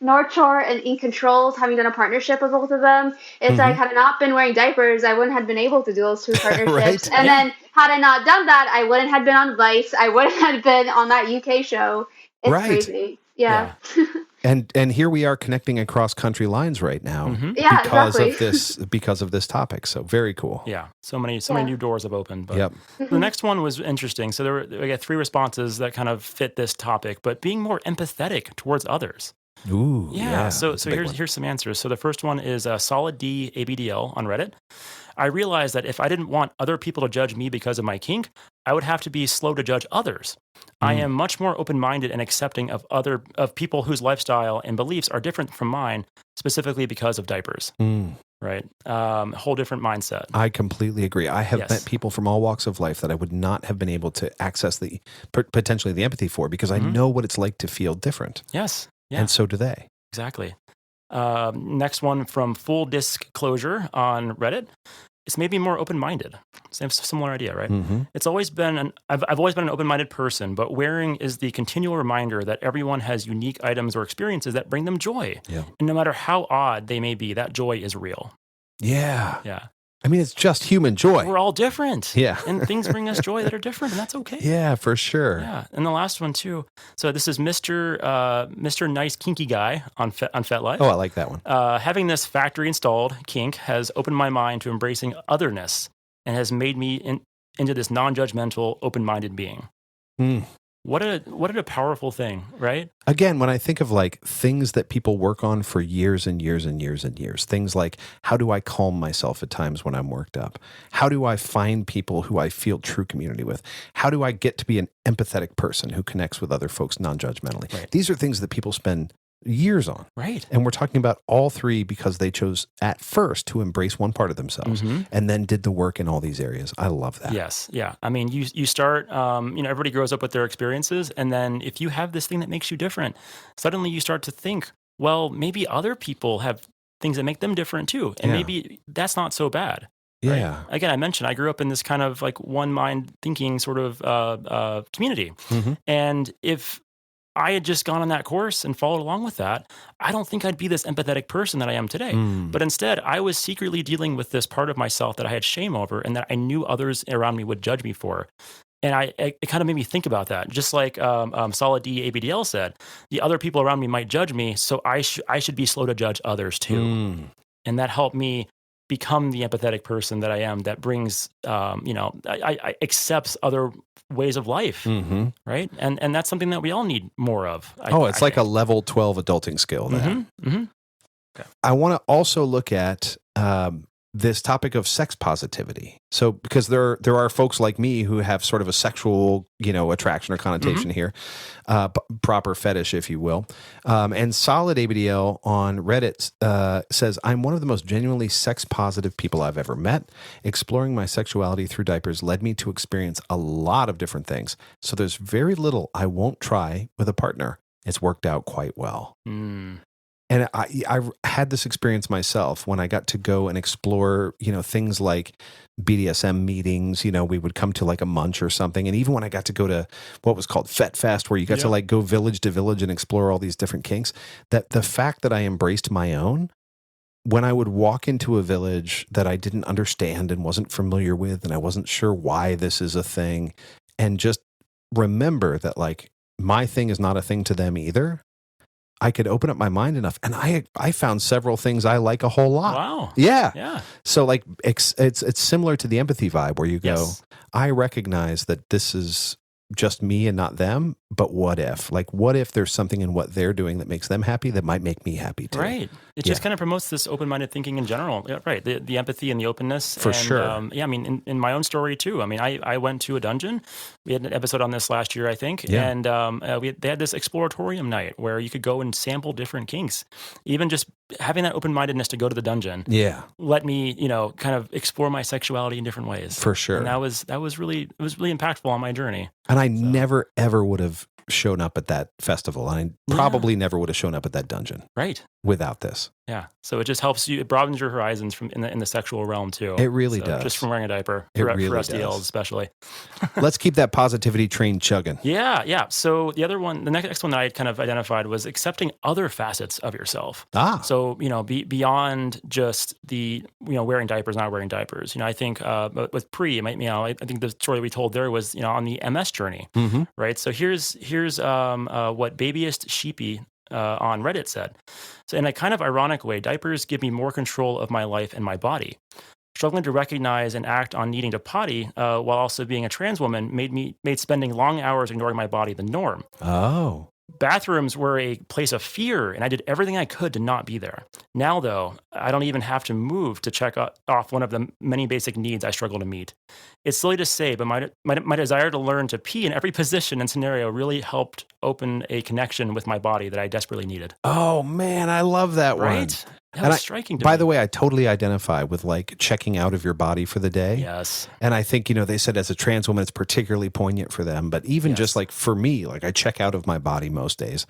North Shore and In Controls, having done a partnership with both of them. It's like, had I not been wearing diapers, I wouldn't have been able to do those two partnerships. And then had I not done that, I wouldn't have been on Vice. I wouldn't have been on that UK show. It's crazy. Yeah. And here we are connecting across country lines right now because of this topic. So very cool. Yeah. So many new doors have opened. But Yep. The next one was interesting. So we got 3 responses that kind of fit this topic, but being more empathetic towards others. Ooh. Yeah. So here's some answers. So the first one is Solid D ABDL on Reddit. I realized that if I didn't want other people to judge me because of my kink, I would have to be slow to judge others. I am much more open-minded and accepting of people whose lifestyle and beliefs are different from mine, specifically because of diapers. Right? Whole different mindset. I completely agree. I have met people from all walks of life that I would not have been able to access potentially the empathy for because I know what it's like to feel different. Yes. Yeah. And so do they. Exactly. Next one from Full Disc Closure on Reddit. It's maybe more open-minded. Same similar idea, right? It's always been I've always been an open-minded person, but wearing is the continual reminder that everyone has unique items or experiences that bring them joy. Yeah. And no matter how odd they may be, that joy is real. Yeah. Yeah. I mean, it's just human joy. We're all different. Yeah. And things bring us joy that are different, and that's okay. Yeah, for sure. Yeah. And the last one, too. So this is Mr. Nice Kinky Guy on FetLife. Oh, I like that one. Having this factory-installed kink has opened my mind to embracing otherness and has made me into this non-judgmental, open-minded being. What a powerful thing, right? Again, when I think of like things that people work on for years and years and years and years, things like how do I calm myself at times when I'm worked up? How do I find people who I feel true community with? How do I get to be an empathetic person who connects with other folks non-judgmentally? Right. These are things that people spend years on. Right. And we're talking about all 3 because they chose at first to embrace one part of themselves and then did the work in all these areas. I love that. Yes. Yeah. I mean, you start, everybody grows up with their experiences. And then if you have this thing that makes you different, suddenly you start to think, well, maybe other people have things that make them different too. And maybe that's not so bad. Right? Yeah. Again, I mentioned I grew up in this kind of like one mind thinking sort of community. And if I had just gone on that course and followed along with that, I don't think I'd be this empathetic person that I am today. But instead, I was secretly dealing with this part of myself that I had shame over and that I knew others around me would judge me for. And it kind of made me think about that. Just like Solid D ABDL said, the other people around me might judge me, so I should be slow to judge others too. And that helped me become the empathetic person that I am that brings, I accepts other ways of life, right? And that's something that we all need more of. It's like a level 12 adulting skill there. Okay. I want to also look at this topic of sex positivity. So, because there are folks like me who have sort of a sexual, attraction or connotation here, proper fetish, if you will. And Solid ABDL on Reddit says, I'm one of the most genuinely sex positive people I've ever met. Exploring my sexuality through diapers led me to experience a lot of different things. So there's very little I won't try with a partner. It's worked out quite well. And I had this experience myself when I got to go and explore, things like BDSM meetings. We would come to like a munch or something. And even when I got to go to what was called Fet Fest, where you got to like go village to village and explore all these different kinks, that the fact that I embraced my own, when I would walk into a village that I didn't understand and wasn't familiar with, and I wasn't sure why this is a thing, and just remember that like my thing is not a thing to them either, I could open up my mind enough, and I found several things I like a whole lot. Wow. Yeah. So like it's similar to the empathy vibe where you go, I recognize that this is just me and not them, but what if? Like, what if there's something in what they're doing that makes them happy that might make me happy too? Right. It just kind of promotes this open-minded thinking in general. Yeah, right. The empathy and the openness. For sure. In my own story too. I went to a dungeon. We had an episode on this last year, I think. Yeah. And they had this exploratorium night where you could go and sample different kinks. Even just having that open-mindedness to go to the dungeon. Yeah. Let me, kind of explore my sexuality in different ways. For sure. And that was really impactful on my journey. And I never, ever would have shown up at that festival. I probably never would have shown up at that dungeon. Right. Without this. Yeah. So it just helps you, it broadens your horizons from in the sexual realm too. It really does. Just from wearing a diaper. It really for SDLs does. especially. Let's keep that positivity train chugging. Yeah. So the next one that I kind of identified was accepting other facets of yourself. So, beyond just the, wearing diapers, not wearing diapers. I think with Pree, I think the story we told there was, on the MS journey, right? So here's what Babyist Sheepy on Reddit said. So in a kind of ironic way, diapers give me more control of my life and my body. Struggling to recognize and act on needing to potty while also being a trans woman made spending long hours ignoring my body the norm. Oh. Bathrooms were a place of fear, and I did everything I could to not be there. Now, though, I don't even have to move to check off one of the many basic needs I struggle to meet. It's silly to say, but my desire to learn to pee in every position and scenario really helped open a connection with my body that I desperately needed. Oh, man, I love that one. Right? That was striking to me. By the way, I totally identify with like checking out of your body for the day. Yes. And I think, they said as a trans woman, it's particularly poignant for them. But even just like for me, like I check out of my body most days,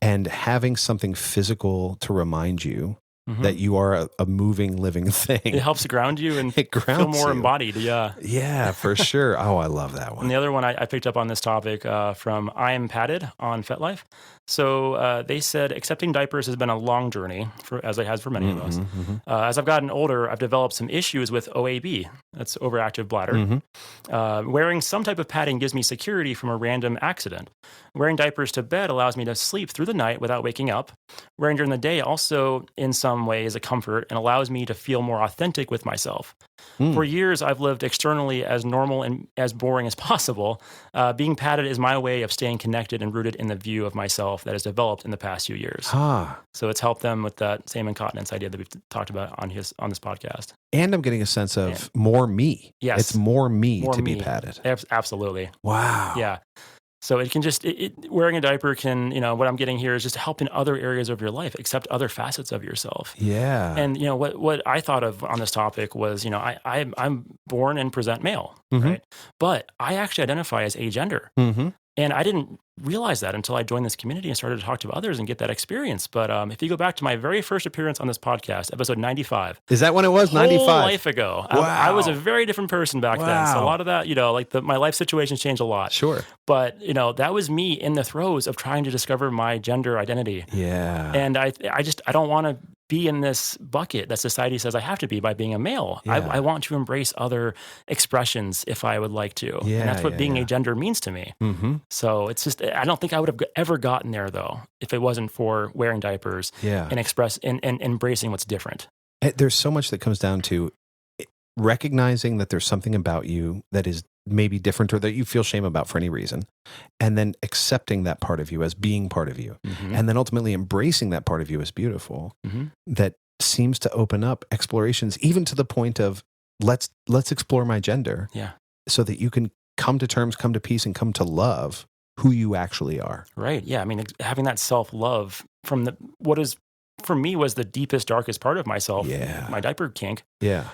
and having something physical to remind you that you are a moving, living thing. It helps ground you and feel more embodied. Yeah. Yeah, for sure. Oh, I love that one. And the other one I picked up on this topic from I Am Padded on FetLife. So they said accepting diapers has been a long journey, as it has for many of us. As I've gotten older, I've developed some issues with OAB. That's overactive bladder. Wearing some type of padding gives me security from a random accident. Wearing diapers to bed allows me to sleep through the night without waking up. Wearing during the day also, in some way, is a comfort and allows me to feel more authentic with myself. For years, I've lived externally as normal and as boring as possible. Being padded is my way of staying connected and rooted in the view of myself that has developed in the past few years. So it's helped them with that same incontinence idea that we've talked about on this podcast. And I'm getting a sense of more me. Yes. It's more me to be padded. Absolutely. Wow. Yeah. So it can just, wearing a diaper can, what I'm getting here is just help in other areas of your life, accept other facets of yourself. Yeah. And, what I thought of on this topic was, I'm born and present male, right? But I actually identify as agender. And I didn't realize that until I joined this community and started to talk to others and get that experience. But if you go back to my very first appearance on this podcast, episode 95. Is that when it was? 95? Whole life ago. Wow. I was a very different person back then. So a lot of that, my life situations changed a lot. Sure. But, that was me in the throes of trying to discover my gender identity. Yeah. And I don't want to be in this bucket that society says I have to be by being a male. Yeah. I want to embrace other expressions if I would like to. Yeah, and that's what being agender means to me. So it's just, I don't think I would have ever gotten there though, if it wasn't for wearing diapers and embracing what's different. There's so much that comes down to recognizing that there's something about you that is maybe different or that you feel shame about for any reason, and then accepting that part of you as being part of you, and then ultimately embracing that part of you as beautiful. That seems to open up explorations, even to the point of let's explore my gender, so that you can come to terms, come to peace, and come to love who you actually are. Right. Yeah. I mean, having that self-love from what is for me was the deepest, darkest part of myself, my diaper kink. Yeah.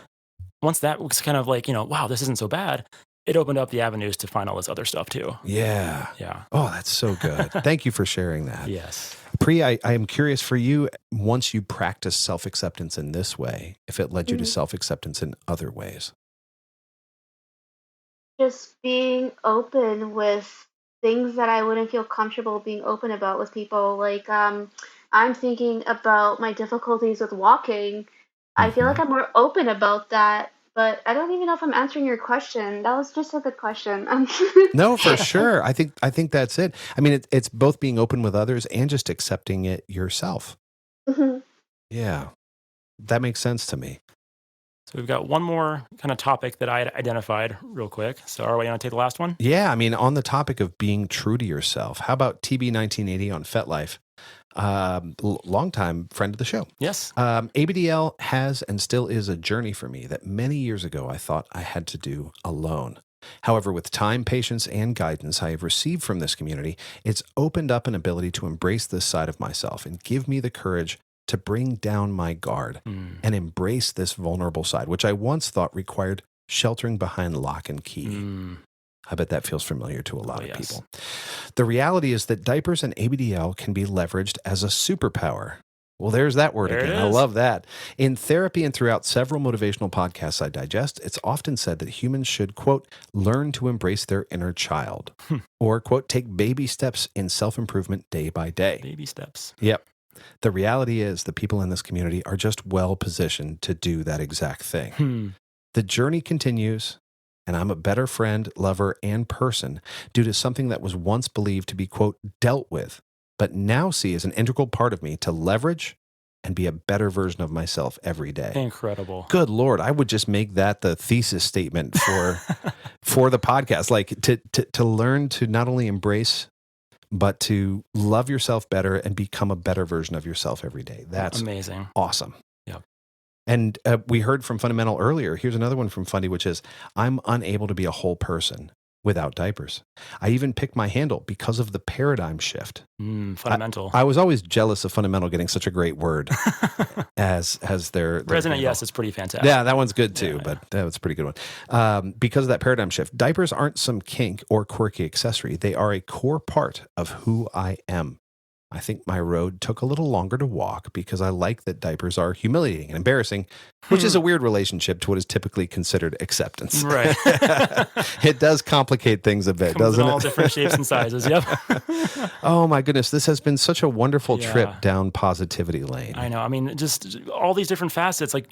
Once that was kind of like, wow, this isn't so bad, it opened up the avenues to find all this other stuff too. Yeah. Yeah. Oh, that's so good. Thank you for sharing that. Yes. Pree, I am curious for you, once you practice self-acceptance in this way, if it led you to self-acceptance in other ways. Just being open with things that I wouldn't feel comfortable being open about with people. Like, I'm thinking about my difficulties with walking. I feel like I'm more open about that, but I don't even know if I'm answering your question. That was just a good question. No, for sure. I think that's it. I mean, it's both being open with others and just accepting it yourself. Yeah, that makes sense to me. So we've got one more kind of topic that I had identified real quick. So RY, you want to take the last one? Yeah, I mean, on the topic of being true to yourself, how about TB1980 on FetLife? Longtime friend of the show. Yes. ABDL has and still is a journey for me that many years ago I thought I had to do alone. However, with time, patience, and guidance I have received from this community, it's opened up an ability to embrace this side of myself and give me the courage to bring down my guard and embrace this vulnerable side, which I once thought required sheltering behind lock and key. I bet that feels familiar to a lot of people. The reality is that diapers and ABDL can be leveraged as a superpower. Well, there's that word again. I love that. In therapy and throughout several motivational podcasts I digest, it's often said that humans should, quote, learn to embrace their inner child or, quote, take baby steps in self-improvement day by day. Baby steps. Yep. The reality is the people in this community are just well positioned to do that exact thing. The journey continues, and I'm a better friend, lover, and person due to something that was once believed to be, quote, dealt with, but now see as an integral part of me to leverage and be a better version of myself every day. Incredible. Good Lord. I would just make that the thesis statement for the podcast, like to learn to not only embrace but to love yourself better and become a better version of yourself every day. That's amazing. Awesome. Yep. And we heard from Fundamental earlier. Here's another one from Fundy, which is, I'm unable to be a whole person without diapers. I even picked my handle because of the paradigm shift. Fundamental. I was always jealous of Fundamental getting such a great word as their President, handle. yes, it's pretty fantastic. Yeah, that one's good too, but that was a pretty good one. Because of that paradigm shift, diapers aren't some kink or quirky accessory. They are a core part of who I am. I think my road took a little longer to walk because I like that diapers are humiliating and embarrassing, which is a weird relationship to what is typically considered acceptance. Right. It does complicate things a bit, Comes doesn't in it? all different shapes and sizes. Yep. Oh my goodness. This has been such a wonderful trip down positivity lane. I know. I mean, just all these different facets, like,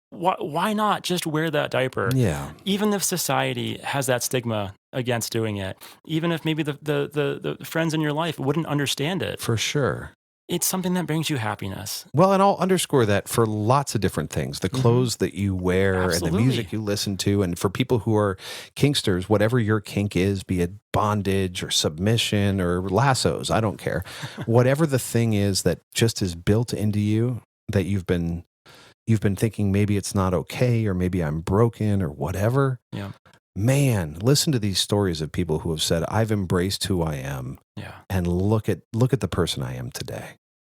why not just wear that diaper? Yeah. Even if society has that stigma against doing it, even if maybe the friends in your life wouldn't understand it. For sure. It's something that brings you happiness. Well, and I'll underscore that for lots of different things. The clothes that you wear and the music you listen to. And for people who are kinksters, whatever your kink is, be it bondage or submission or lassos, I don't care. Whatever the thing is that just is built into you that you've been thinking maybe it's not okay or maybe I'm broken or whatever. Yeah. Man, listen to these stories of people who have said, I've embraced who I am. Yeah. And look at the person I am today.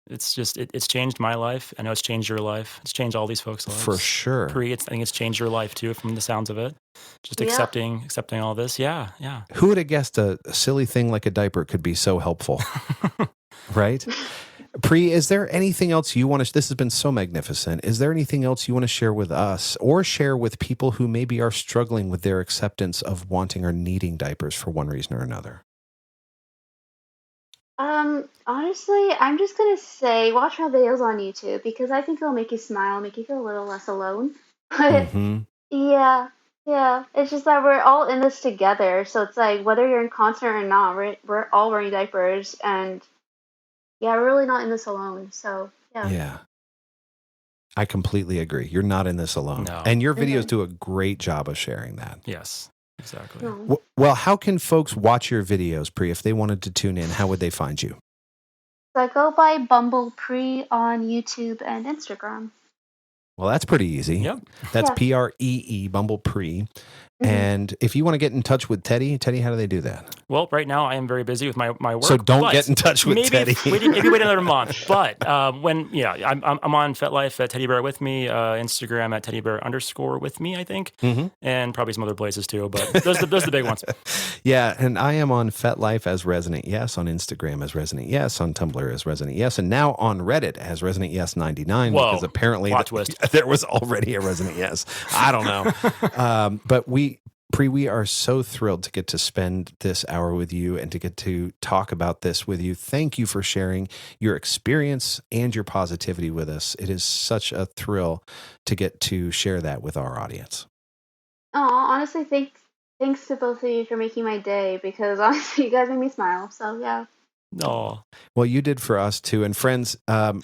It's just, it's changed my life. I know it's changed your life. It's changed all these folks' lives. For sure. Pree, I think it's changed your life too, from the sounds of it. Just accepting all this. Yeah. Yeah. Who would have guessed a silly thing like a diaper could be so helpful? Right? Pree, is there anything else you want to, this has been so magnificent. Is there anything else you want to share with us or share with people who maybe are struggling with their acceptance of wanting or needing diapers for one reason or another? Honestly, I'm just gonna say watch our videos on YouTube because I think it'll make you smile, make you feel a little less alone. But yeah, it's just that we're all in this together. So it's like whether you're incontinent or not, we're all wearing diapers, and yeah, we're really not in this alone. So yeah. I completely agree. You're not in this alone. No. And your videos do a great job of sharing that. Yes, exactly. Well, how can folks watch your videos, Pree? If they wanted to tune in, how would they find you? So I go by BumblePree on YouTube and Instagram. Well, that's pretty easy. Yep. That's Yeah. PREE, BumblePree. Mhm. And if you want to get in touch with Teddy, how do they do that? Well, right now I am very busy with my work. So don't but get in touch with Teddy. maybe wait another month. But I'm on FetLife at TeddyBear with me, Instagram at TeddyBear _ with me, I think, and probably some other places too. But those are the big ones. Yeah, and I am on FetLife as Resonant Yes, on Instagram as Resonant Yes, on Tumblr as Resonant Yes, and now on Reddit as Resonant Yes 99 Whoa, because apparently plot twist. there was already a Resonant Yes. I don't know, but Pree, we are so thrilled to get to spend this hour with you and to get to talk about this with you. Thank you for sharing your experience and your positivity with us. It is such a thrill to get to share that with our audience. Oh, honestly, thanks to both of you for making my day, because honestly, you guys make me smile. So yeah. No. Well, you did for us too. And friends,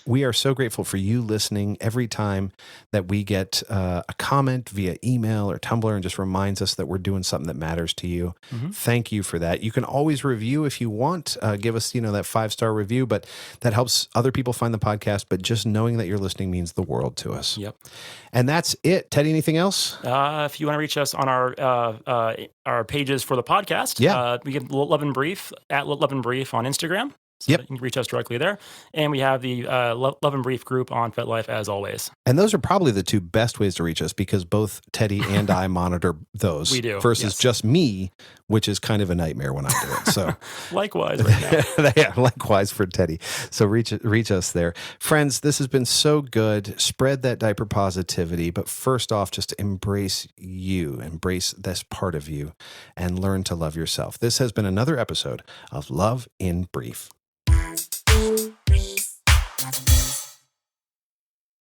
we are so grateful for you listening every time that we get a comment via email or Tumblr and just reminds us that we're doing something that matters to you. Thank you for that. You can always review if you want. Give us, that 5-star review, but that helps other people find the podcast. But just knowing that you're listening means the world to us. Yep. And that's it. Teddy, anything else? If you want to reach us on our pages for the podcast, we get Love and Brief at Love and Brief on Instagram. So you can reach us directly there. And we have the Love and Brief group on FetLife as always. And those are probably the two best ways to reach us because both Teddy and I monitor those. We do. Versus just me, which is kind of a nightmare when I do it. So likewise right now. Yeah, likewise for Teddy. So reach us there. Friends, this has been so good. Spread that diaper positivity. But first off, just embrace you. Embrace this part of you and learn to love yourself. This has been another episode of Love in Brief.